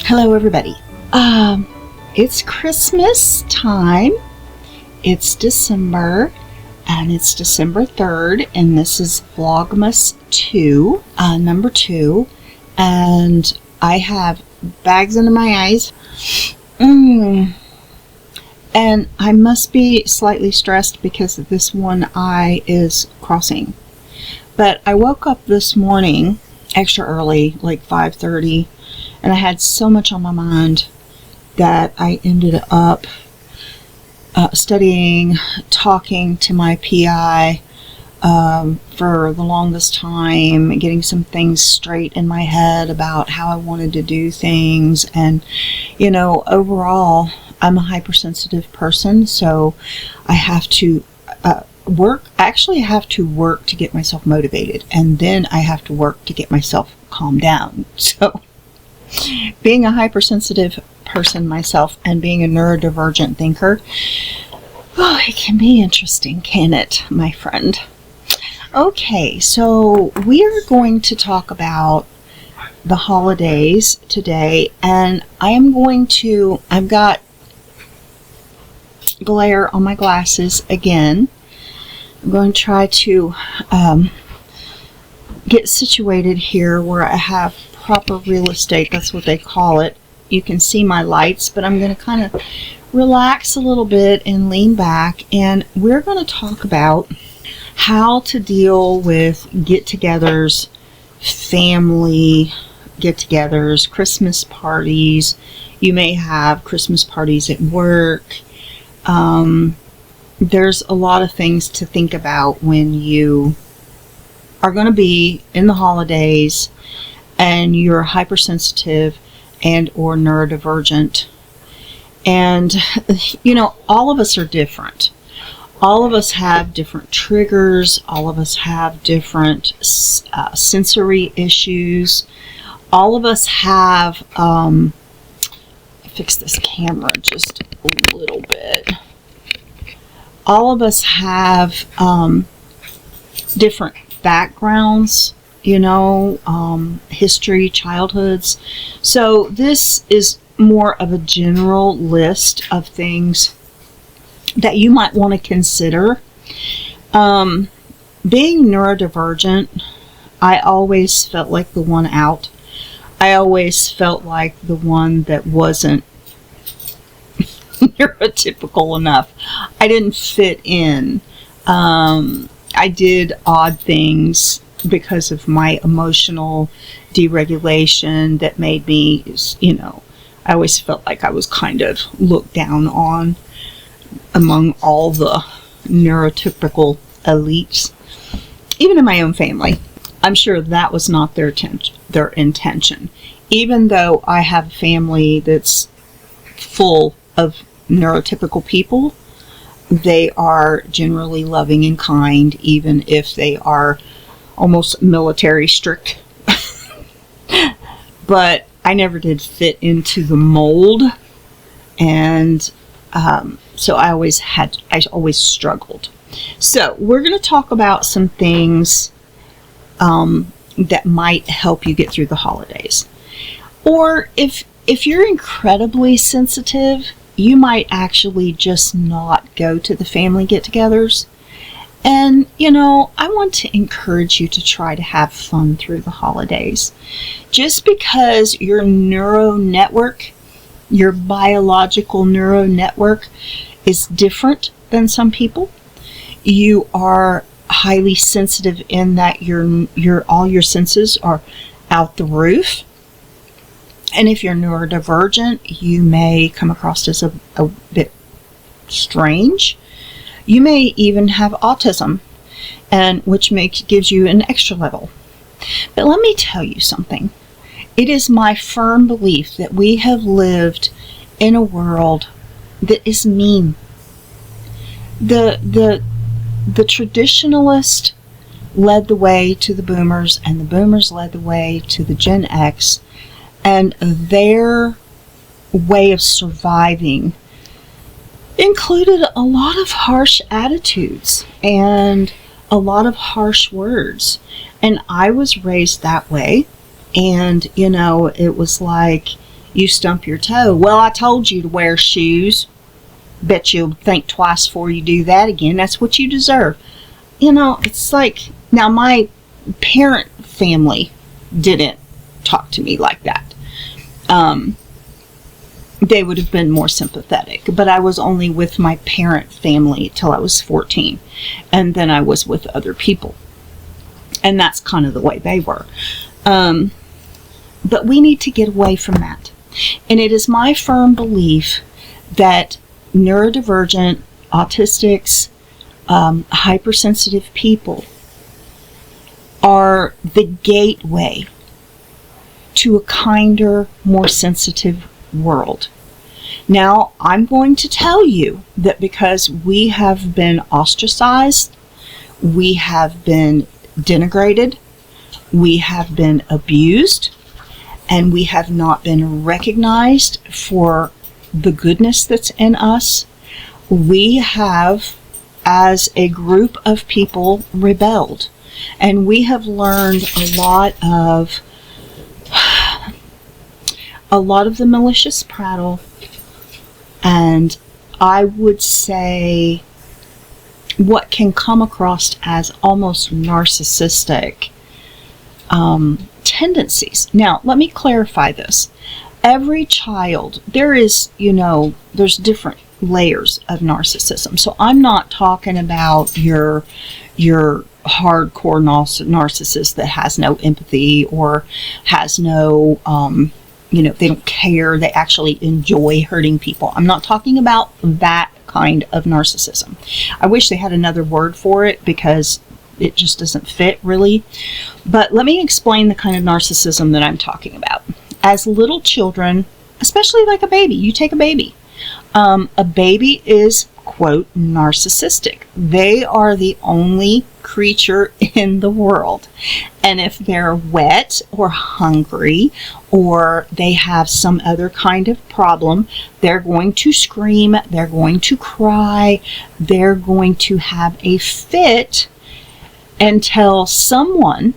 Hello everybody. It's Christmas time. It's December and it's December 3rd and this is Vlogmas 2, number 2, and I have bags under my eyes. And I must be slightly stressed because this one eye is crossing. But I woke up this morning extra early, like 5:30, and I had so much on my mind that I ended up studying, talking to my PI for the longest time, getting some things straight in my head about how I wanted to do things. And, you know, overall, I'm a hypersensitive person, so I have to work. Actually, I have to work to get myself motivated, and then I have to work to get myself calmed down. So being a hypersensitive person myself and being a neurodivergent thinker, oh, it can be interesting, can it, my friend? Okay, so we are going to talk about the holidays today, and I've got glare on my glasses again. I'm going to try to get situated here where I have proper real estate. That's what they call it. You can see my lights, but I'm going to kind of relax a little bit and lean back, and we're going to talk about how to deal with get-togethers, family get-togethers, Christmas parties. You may have Christmas parties at work. There's a lot of things to think about when you are going to be in the holidays and you're hypersensitive and or neurodivergent. And, you know, all of us are different. All of us have different triggers. All of us have different sensory issues. All of us have, fix this camera just a little bit. All of us have different backgrounds, you know, history, childhoods. So this is more of a general list of things that you might want to consider. Being neurodivergent, I always felt like the one out. I always felt like the one that wasn't neurotypical enough. I didn't fit in. I did odd things because of my emotional deregulation that made me, you know, I always felt like I was kind of looked down on among all the neurotypical elites, even in my own family. I'm sure that was not their intention. Even though I have a family that's full of neurotypical people, they are generally loving and kind, even if they are almost military strict. But I never did fit into the mold, and so I always struggled. So we're going to talk about some things that might help you get through the holidays. Or if you're incredibly sensitive, you might actually just not go to the family get-togethers. And, you know, I want to encourage you to try to have fun through the holidays. Just because your neural network, your biological neural network, is different than some people, you are highly sensitive in that all your senses are out the roof. And if you're neurodivergent, you may come across as a bit strange. You may even have autism, and which gives you an extra level. But let me tell you something. It is my firm belief that we have lived in a world that is mean. The traditionalist led the way to the boomers, and the boomers led the way to the Gen X, and their way of surviving included a lot of harsh attitudes and a lot of harsh words. And I was raised that way. And, you know, it was like, you stump your toe. Well, I told you to wear shoes. Bet you'll think twice before you do that again. That's what you deserve. You know, it's like, now my parent family didn't talk to me like that. They would have been more sympathetic, but I was only with my parent family till I was 14, and then I was with other people, and that's kind of the way they were. But we need to get away from that, and it is my firm belief that neurodivergent, autistics, hypersensitive people are the gateway to a kinder, more sensitive world. Now, I'm going to tell you that because we have been ostracized, we have been denigrated, we have been abused, and we have not been recognized for the goodness that's in us, we have, as a group of people, rebelled. And we have learned a lot of the malicious prattle, and I would say what can come across as almost narcissistic tendencies. Now, let me clarify this. Every child, there's different layers of narcissism. So I'm not talking about your hardcore narcissist that has no empathy or has no they don't care, they actually enjoy hurting people. I'm not talking about that kind of narcissism. I wish they had another word for it because it just doesn't fit really. But let me explain the kind of narcissism that I'm talking about. As little children, especially like a baby, you take a baby. A baby is, quote, narcissistic. They are the only creature in the world. And if they're wet or hungry or they have some other kind of problem, they're going to scream, they're going to cry, they're going to have a fit until someone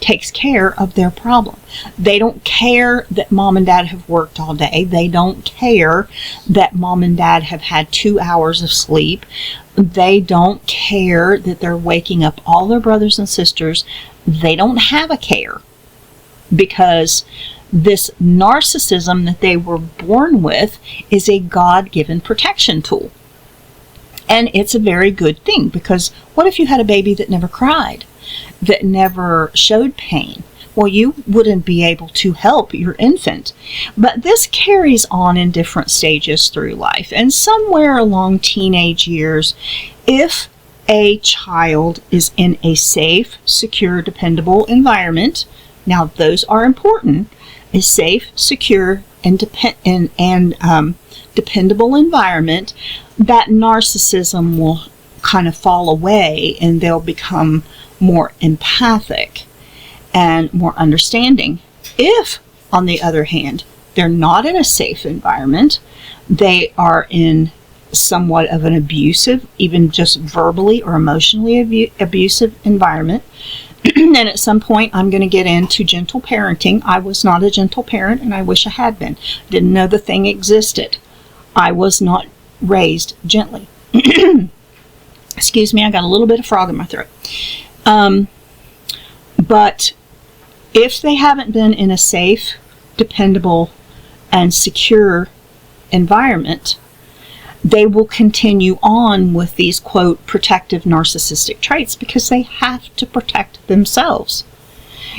takes care of their problem. They don't care that mom and dad have worked all day. They don't care that mom and dad have had 2 hours of sleep. They don't care that they're waking up all their brothers and sisters. They don't have a care, because this narcissism that they were born with is a God-given protection tool. And it's a very good thing, because what if you had a baby that never cried, that never showed pain? Well, you wouldn't be able to help your infant. But this carries on in different stages through life. And somewhere along teenage years, if a child is in a safe, secure, dependable environment, now those are important, a safe, secure, and dependable environment, that narcissism will kind of fall away and they'll become more empathic and more understanding. If, on the other hand, they're not in a safe environment, they are in somewhat of an abusive, even just verbally or emotionally abusive environment. And at some point, I'm going to get into gentle parenting. I was not a gentle parent, and I wish I had been. Didn't know the thing existed. I was not raised gently. Excuse me, I got a little bit of frog in my throat. But if they haven't been in a safe, dependable, and secure environment, they will continue on with these, quote, protective narcissistic traits because they have to protect themselves.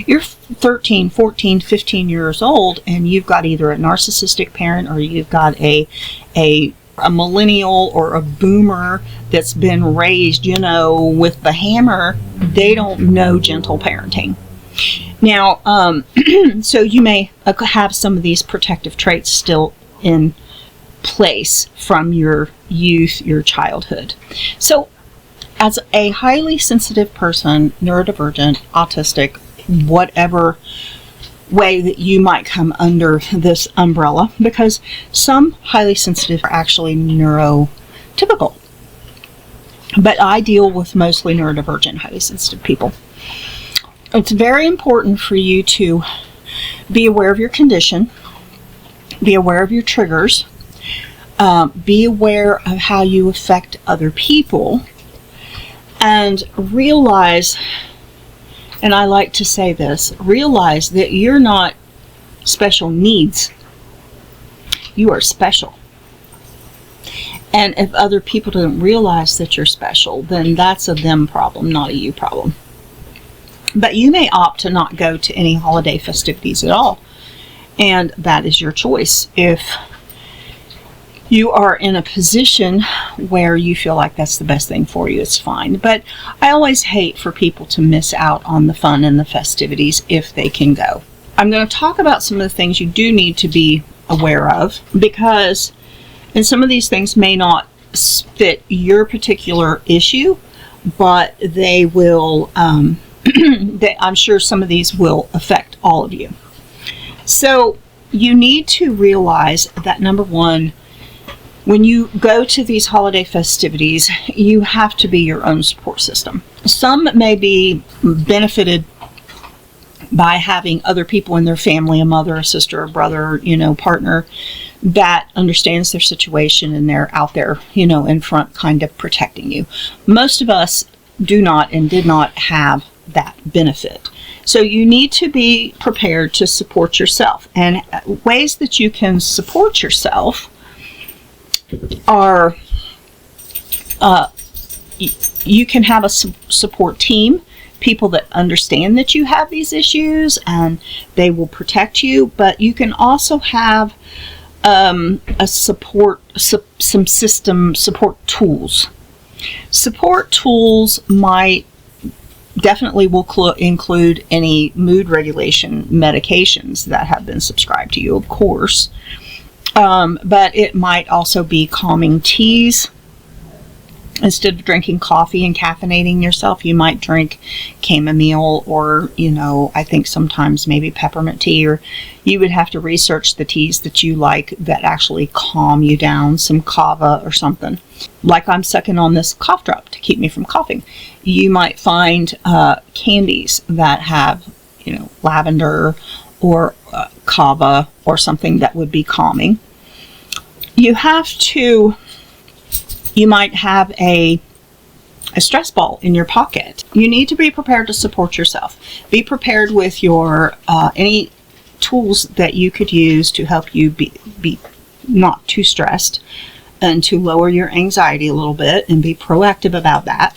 You're 13, 14, 15 years old, and you've got either a narcissistic parent or you've got a millennial or a boomer that's been raised, with the hammer. They don't know gentle parenting. Now, so you may have some of these protective traits still in place from your youth, your childhood. So, as a highly sensitive person, neurodivergent, autistic, whatever way that you might come under this umbrella, because some highly sensitive are actually neurotypical. But I deal with mostly neurodivergent, highly sensitive people. It's very important for you to be aware of your condition, Be aware of your triggers. Be aware of how you affect other people. And realize, and I like to say this, realize that you're not special needs. You are special. And if other people don't realize that you're special, then that's a them problem, not a you problem. But you may opt to not go to any holiday festivities at all. And that is your choice. If you are in a position where you feel like that's the best thing for you, it's fine. But I always hate for people to miss out on the fun and the festivities if they can go. I'm going to talk about some of the things you do need to be aware of, because and some of these things may not fit your particular issue, but they will, I'm sure some of these will affect all of you. So you need to realize that, number one, when you go to these holiday festivities, you have to be your own support system. Some may be benefited by having other people in their family, a mother, a sister, a brother, partner, that understands their situation and they're out there, in front kind of protecting you. Most of us do not and did not have that benefit. So you need to be prepared to support yourself. And ways that you can support yourself are you can have a support team, people that understand that you have these issues and they will protect you, but you can also have a support, some system support tools. Support tools might definitely will include any mood regulation medications that have been prescribed to you, of course. But it might also be calming teas. Instead of drinking coffee and caffeinating yourself, you might drink chamomile or, I think sometimes maybe peppermint tea, or you would have to research the teas that you like that actually calm you down, some kava or something. Like I'm sucking on this cough drop to keep me from coughing. You might find candies that have, lavender or kava or something that would be calming. You might have a stress ball in your pocket. You need to be prepared to support yourself. Be prepared with your any tools that you could use to help you be not too stressed and to lower your anxiety a little bit and be proactive about that.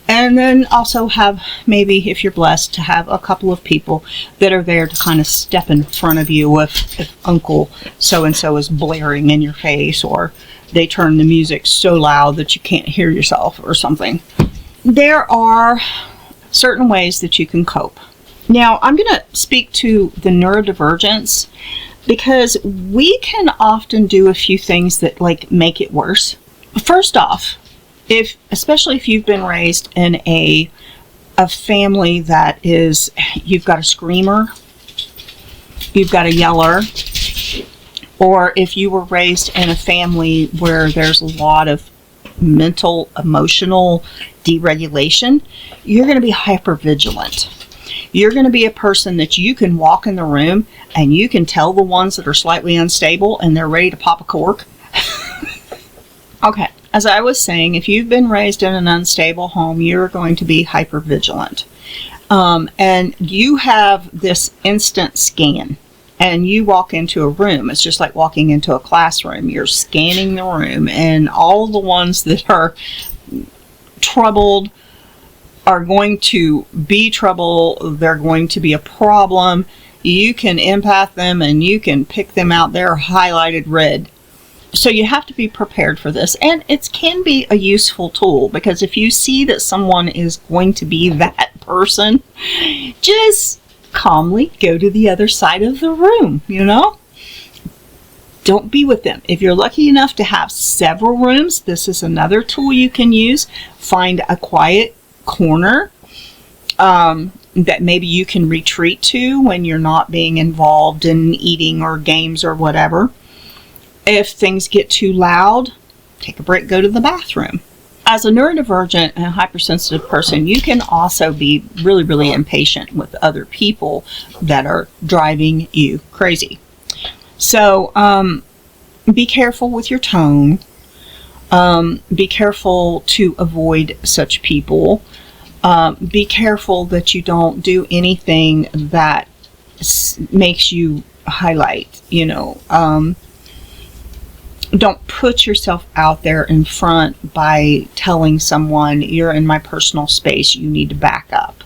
And then also have, maybe if you're blessed, to have a couple of people that are there to kind of step in front of you if Uncle so-and-so is blaring in your face, or they turn the music so loud that you can't hear yourself or something. There are certain ways that you can cope. Now, I'm going to speak to the neurodivergence, because we can often do a few things that make it worse. First off, especially if you've been raised in a family that is, you've got a screamer, you've got a yeller, or if you were raised in a family where there's a lot of mental, emotional deregulation, you're going to be hypervigilant. You're going to be a person that you can walk in the room and you can tell the ones that are slightly unstable and they're ready to pop a cork. Okay. As I was saying, if you've been raised in an unstable home, you're going to be hypervigilant. And you have this instant scan. And you walk into a room, it's just like walking into a classroom. You're scanning the room, and all the ones that are troubled are going to be trouble. They're going to be a problem. You can empath them, and you can pick them out. They're highlighted red. So you have to be prepared for this. And it can be a useful tool, because if you see that someone is going to be that person, just calmly go to the other side of the room, Don't be with them. If you're lucky enough to have several rooms, this is another tool you can use. Find a quiet corner that maybe you can retreat to when you're not being involved in eating or games or whatever. If things get too loud, take a break, go to the bathroom. As a neurodivergent and hypersensitive person, you can also be really, really impatient with other people that are driving you crazy. So be careful with your tone. Be careful to avoid such people. Be careful that you don't do anything that makes you highlight, don't put yourself out there in front by telling someone you're in my personal space, you need to back up.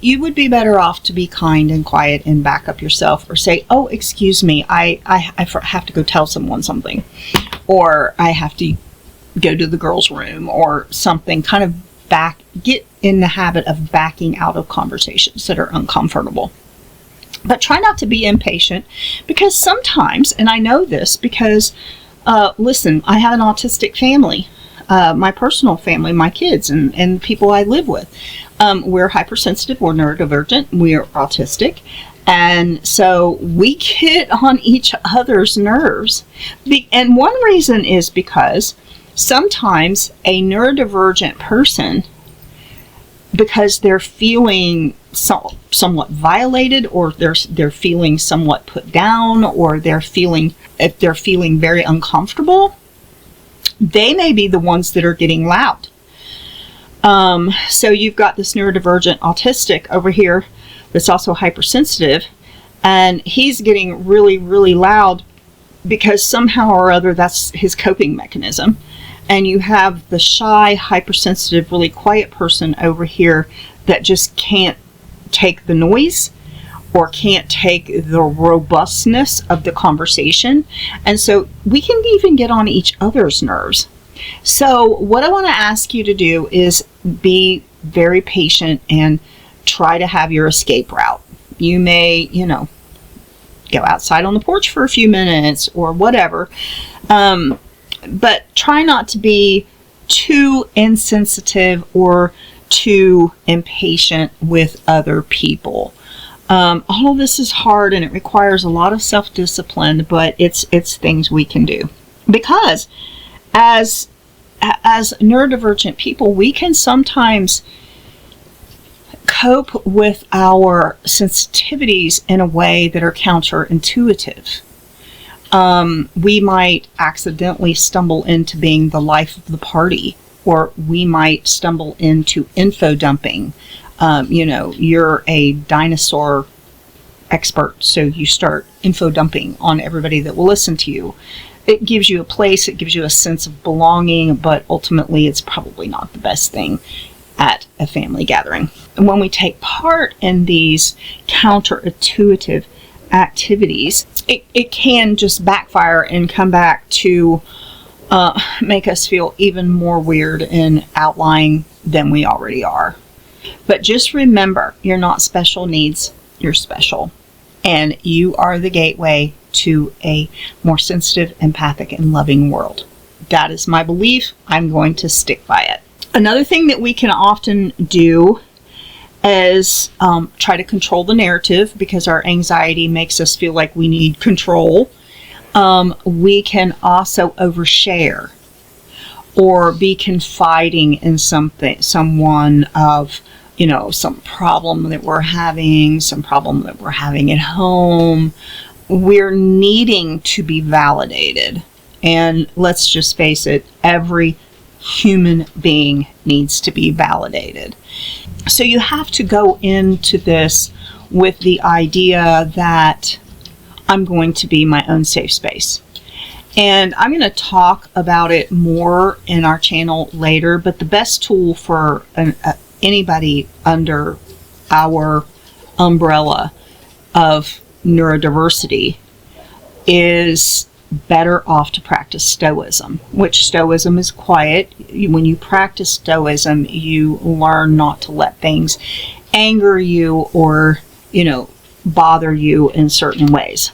You would be better off to be kind and quiet and back up yourself, or say, oh, excuse me, I have to go tell someone something, or I have to go to the girls' room or something. Kind of get in the habit of backing out of conversations that are uncomfortable. But try not to be impatient, because sometimes, and I know this because, listen, I have an autistic family, my personal family, my kids, and people I live with. We're hypersensitive, we're neurodivergent, we're autistic, and so we get on each other's nerves. And one reason is because sometimes a neurodivergent person, because they're feeling somewhat violated, or they're feeling somewhat put down, or if they're feeling very uncomfortable, they may be the ones that are getting loud. So you've got this neurodivergent autistic over here that's also hypersensitive, and he's getting really, really loud because somehow or other that's his coping mechanism. And you have the shy, hypersensitive, really quiet person over here that just can't take the noise or can't take the robustness of the conversation. And so we can even get on each other's nerves. So what I want to ask you to do is be very patient and try to have your escape route. You may, go outside on the porch for a few minutes or whatever. But try not to be too insensitive or too impatient with other people. All of this is hard, and it requires a lot of self-discipline, but it's things we can do. Because as neurodivergent people, we can sometimes cope with our sensitivities in a way that are counterintuitive. We might accidentally stumble into being the life of the party, or we might stumble into info dumping. You're a dinosaur expert, so you start info dumping on everybody that will listen to you. It gives you a place, it gives you a sense of belonging, but ultimately it's probably not the best thing at a family gathering. And when we take part in these counterintuitive activities, it can just backfire and come back to make us feel even more weird and outlying than we already are. But just remember, you're not special needs, you're special. And you are the gateway to a more sensitive, empathic, and loving world. That is my belief. I'm going to stick by it. Another thing that we can often do is try to control the narrative, because our anxiety makes us feel like we need control. We can also overshare or be confiding in someone of, some problem that we're having, at home. We're needing to be validated. And let's just face it, every human being needs to be validated. So you have to go into this with the idea that I'm going to be my own safe space. And I'm going to talk about it more in our channel later, but the best tool for anybody under our umbrella of neurodiversity is better off to practice stoicism, which stoicism is quiet. When you practice stoicism, you learn not to let things anger you or, bother you in certain ways.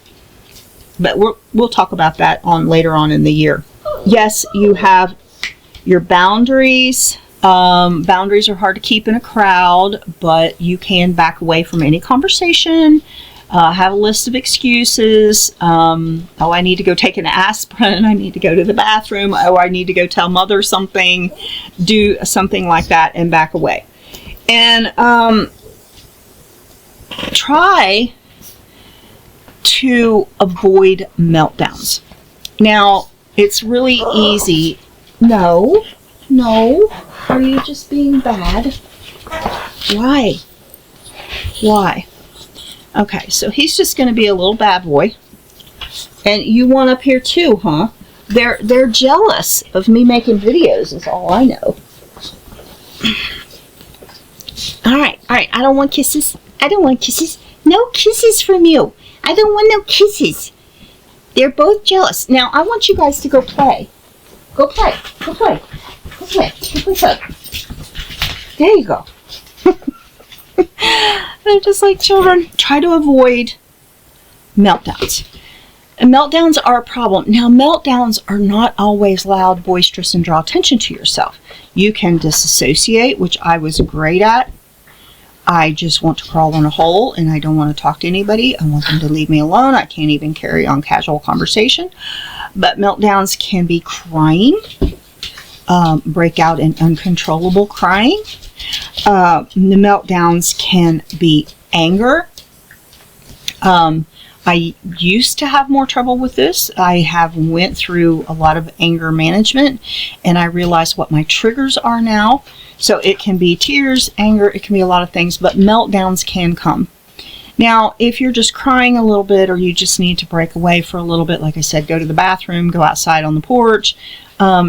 But we'll talk about that later on in the year. Yes, you have your boundaries. Boundaries are hard to keep in a crowd, but you can back away from any conversation. Have a list of excuses. I need to go take an aspirin. I need to go to the bathroom. I need to go tell mother something. Do something like that and back away. And try to avoid meltdowns. Now, it's really easy. No. Are you just being bad? Why? Okay, so he's just going to be a little bad boy. And you want up here too, huh? They're jealous of me making videos, is all I know. All right. I don't want kisses. No kisses from you. I don't want no kisses. They're both jealous. Now, I want you guys to go play. Go play. There you go. They're just like children. Try to avoid meltdowns. And meltdowns are a problem. Now, meltdowns are not always loud, boisterous, and draw attention to yourself. You can disassociate, which I was great at. I just want to crawl in a hole and I don't want to talk to anybody. I want them to leave me alone. I can't even carry on casual conversation. But meltdowns can be crying, break out in uncontrollable crying. The meltdowns can be anger. I used to have more trouble with this. I have went through a lot of anger management and I realize what my triggers are now. So it can be tears, anger, it can be a lot of things, but meltdowns can come. Now, if you're just crying a little bit or you just need to break away for a little bit, like I said, go to the bathroom, go outside on the porch,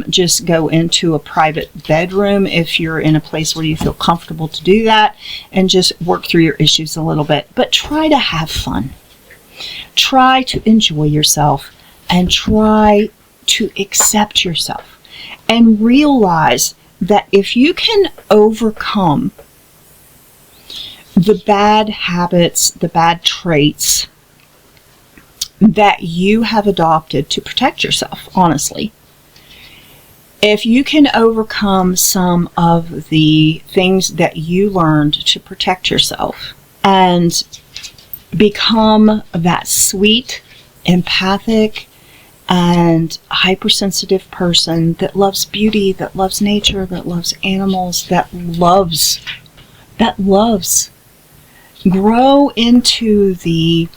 just go into a private bedroom if you're in a place where you feel comfortable to do that, and just work through your issues a little bit. But try to have fun. Try to enjoy yourself and try to accept yourself and realize that if you can overcome the bad habits, the bad traits that you have adopted to protect yourself, honestly, if you can overcome some of the things that you learned to protect yourself and become that sweet, empathic, and hypersensitive person that loves beauty, that loves nature, that loves animals, that loves. Grow into the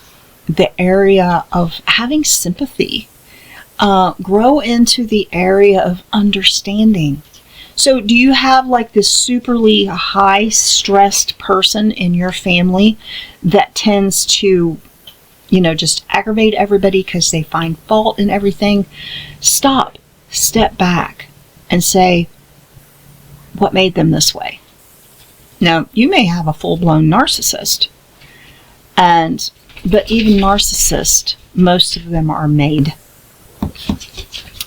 area of having sympathy. Grow into the area of understanding. So do you have like this superly high stressed person in your family that tends to, just aggravate everybody because they find fault in everything? Stop, step back, and say, what made them this way? Now, you may have a full-blown narcissist, but even narcissists, most of them are made.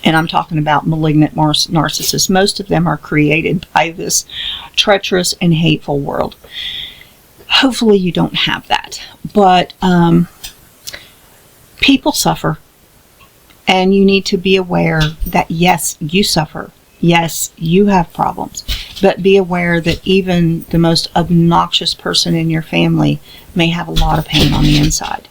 And I'm talking about malignant narcissists. Most of them are created by this treacherous and hateful world. Hopefully you don't have that. But people suffer. And you need to be aware that, yes, you suffer. Yes, you have problems. But be aware that even the most obnoxious person in your family may have a lot of pain on the inside.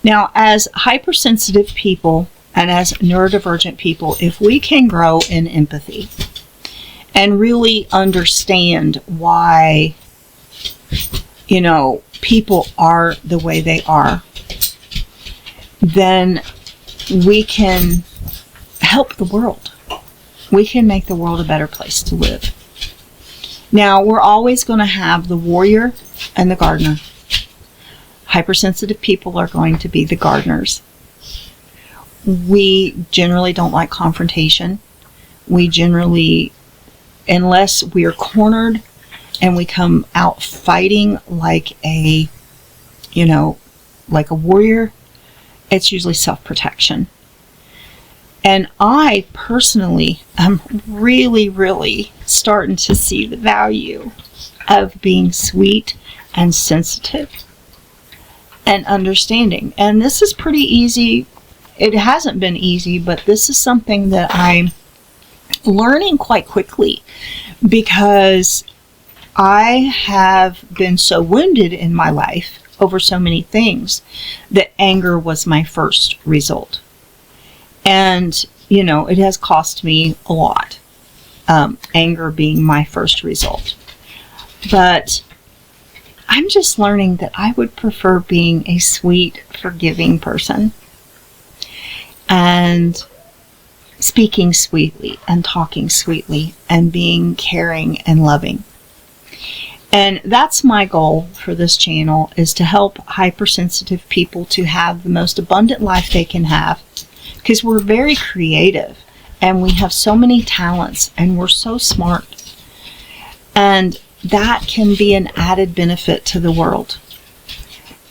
Now, as hypersensitive people and as neurodivergent people, if we can grow in empathy and really understand why, people are the way they are, then we can help the world. We can make the world a better place to live. Now, we're always going to have the warrior and the gardener. Hypersensitive people are going to be the gardeners. We generally don't like confrontation. We generally, unless we are cornered and we come out fighting like a warrior, it's usually self-protection. And I personally am really, really starting to see the value of being sweet and sensitive and understanding. And this is pretty easy. It hasn't been easy, but this is something that I'm learning quite quickly because I have been so wounded in my life over so many things that anger was my first result. And, it has cost me a lot, anger being my first result. But I'm just learning that I would prefer being a sweet, forgiving person. And speaking sweetly and talking sweetly and being caring and loving. And that's my goal for this channel, is to help hypersensitive people to have the most abundant life they can have. Because we're very creative and we have so many talents and we're so smart. And that can be an added benefit to the world.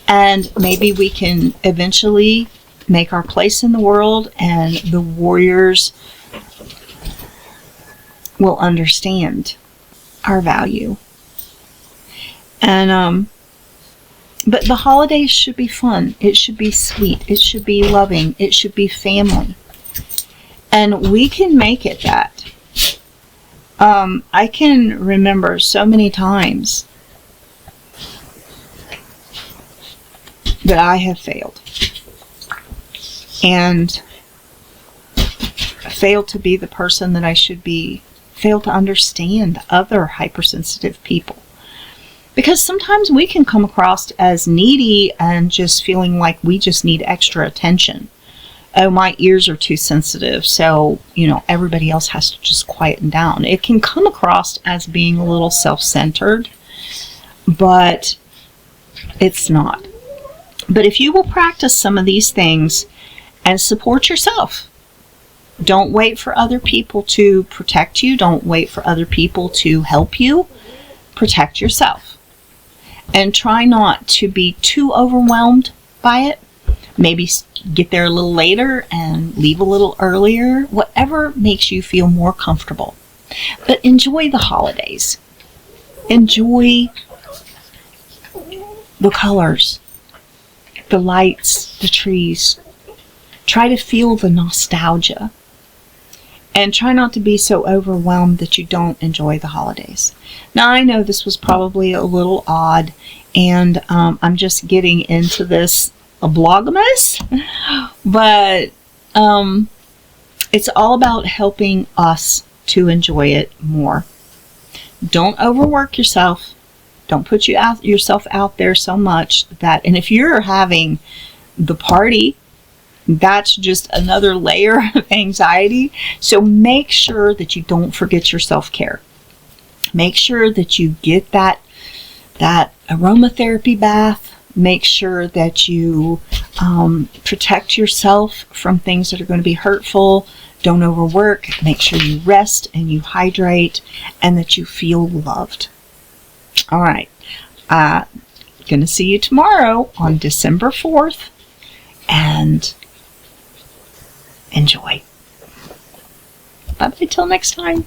And maybe we can eventually make our place in the world, and the warriors will understand our value. And but the holidays should be fun. It should be sweet. It should be loving. It should be family. And we can make it that. I can remember so many times that I have failed. And failed to be the person that I should be. Failed to understand other hypersensitive people. Because sometimes we can come across as needy and just feeling like we just need extra attention. Oh, my ears are too sensitive, so, everybody else has to just quieten down. It can come across as being a little self-centered, but it's not. But if you will practice some of these things and support yourself, don't wait for other people to protect you. Don't wait for other people to help you. Protect yourself. And try not to be too overwhelmed by it. Maybe get there a little later and leave a little earlier. Whatever makes you feel more comfortable. But enjoy the holidays. Enjoy the colors, the lights, the trees. Try to feel the nostalgia. And try not to be so overwhelmed that you don't enjoy the holidays. Now, I know this was probably a little odd, and I'm just getting into this Vlogmas, but it's all about helping us to enjoy it more. Don't overwork yourself. Don't put yourself out there so much that, and if you're having the party, that's just another layer of anxiety. So make sure that you don't forget your self-care. Make sure that you get that aromatherapy bath. Make sure that you protect yourself from things that are going to be hurtful. Don't overwork. Make sure you rest and you hydrate and that you feel loved. All right. Going to see you tomorrow on December 4th. And enjoy. Bye-bye till next time.